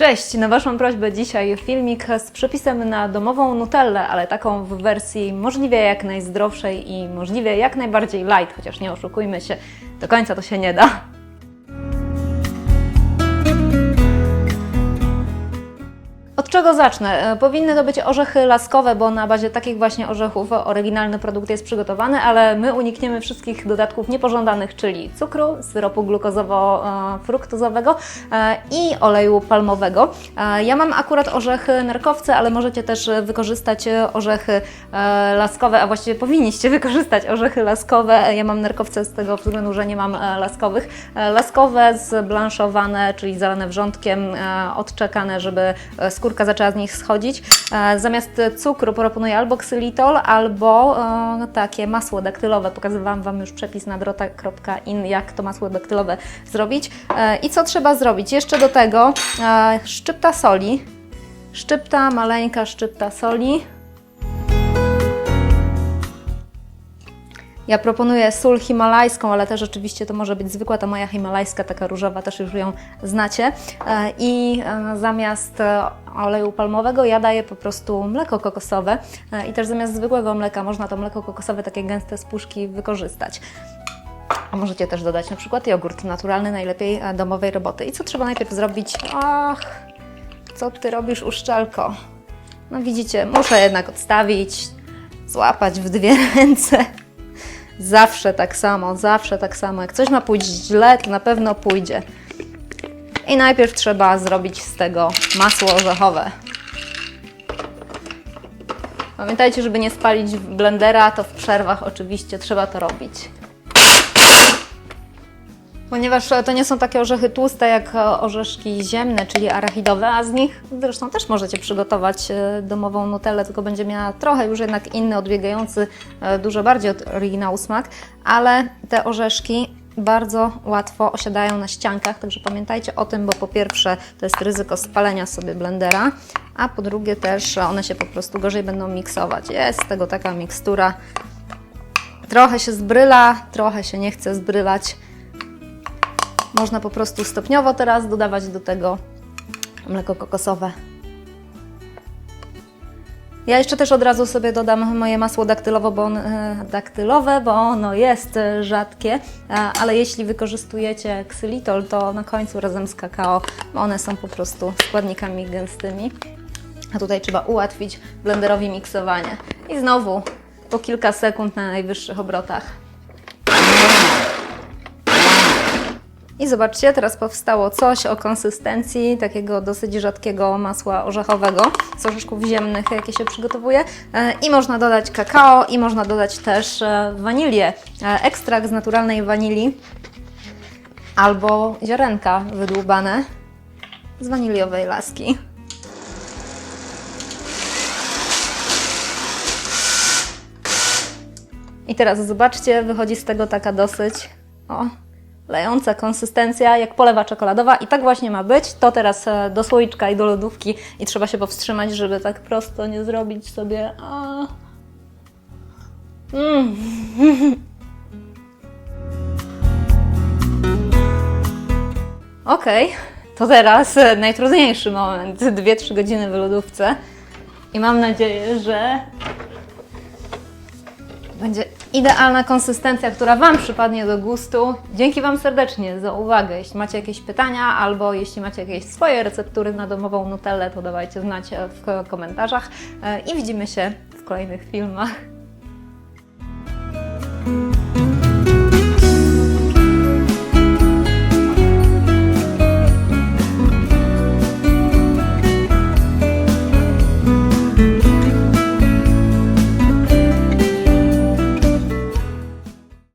Cześć! Na Waszą prośbę dzisiaj filmik z przepisem na domową nutellę, ale taką w wersji możliwie jak najzdrowszej i możliwie jak najbardziej light, chociaż nie oszukujmy się, do końca to się nie da. Od czego zacznę? Powinny to być orzechy laskowe, bo na bazie takich właśnie orzechów oryginalny produkt jest przygotowany, ale my unikniemy wszystkich dodatków niepożądanych, czyli cukru, syropu glukozowo-fruktozowego i oleju palmowego. Ja mam akurat orzechy nerkowce, ale możecie też wykorzystać orzechy laskowe, a właściwie powinniście wykorzystać orzechy laskowe. Ja mam nerkowce z tego względu, że nie mam laskowych. Laskowe zblanszowane, czyli zalane wrzątkiem, odczekane, żeby skórka zaczęła z nich schodzić. Zamiast cukru proponuję albo ksylitol, albo takie masło daktylowe. Pokazywałam Wam już przepis na drota.in, jak to masło daktylowe zrobić. I co trzeba zrobić? Jeszcze do tego szczypta soli. Maleńka szczypta soli. Ja proponuję sól himalajską, ale też oczywiście to może być zwykła, ta moja himalajska, taka różowa, też już ją znacie. I zamiast oleju palmowego ja daję po prostu mleko kokosowe i też zamiast zwykłego mleka można to mleko kokosowe, takie gęste z puszki, wykorzystać. A możecie też dodać na przykład jogurt naturalny, najlepiej domowej roboty. I co trzeba najpierw zrobić? Ach, co Ty robisz, uszczelko? No widzicie, muszę jednak odstawić, złapać w dwie ręce. Zawsze tak samo, zawsze tak samo. Jak coś ma pójść źle, to na pewno pójdzie. I najpierw trzeba zrobić z tego masło orzechowe. Pamiętajcie, żeby nie spalić blendera, to w przerwach oczywiście trzeba to robić. Ponieważ to nie są takie orzechy tłuste jak orzeszki ziemne, czyli arachidowe, a z nich zresztą też możecie przygotować domową nutellę, tylko będzie miała trochę już jednak inny, odbiegający dużo bardziej od oryginału smak, ale te orzeszki bardzo łatwo osiadają na ściankach, także pamiętajcie o tym, bo po pierwsze to jest ryzyko spalenia sobie blendera, a po drugie też one się po prostu gorzej będą miksować. Jest z tego taka mikstura, trochę się zbryla, trochę się nie chce zbrylać. Można po prostu stopniowo teraz dodawać do tego mleko kokosowe. Ja jeszcze też od razu sobie dodam moje masło daktylowe, bo ono jest rzadkie, ale jeśli wykorzystujecie ksylitol, to na końcu razem z kakao, bo one są po prostu składnikami gęstymi. A tutaj trzeba ułatwić blenderowi miksowanie. I znowu po kilka sekund na najwyższych obrotach. I zobaczcie, teraz powstało coś o konsystencji takiego dosyć rzadkiego masła orzechowego z orzeszków ziemnych, jakie się przygotowuje. I można dodać kakao i można dodać też wanilię, ekstrakt z naturalnej wanilii albo ziarenka wydłubane z waniliowej laski. I teraz zobaczcie, wychodzi z tego taka dosyć lejąca konsystencja, jak polewa czekoladowa i tak właśnie ma być. To teraz do słoiczka i do lodówki i trzeba się powstrzymać, żeby tak prosto nie zrobić sobie. Okej, to teraz najtrudniejszy moment. 2-3 godziny w lodówce i mam nadzieję, że będzie idealna konsystencja, która Wam przypadnie do gustu. Dzięki Wam serdecznie za uwagę. Jeśli macie jakieś pytania albo jeśli macie jakieś swoje receptury na domową nutellę, to dawajcie znać w komentarzach i widzimy się w kolejnych filmach.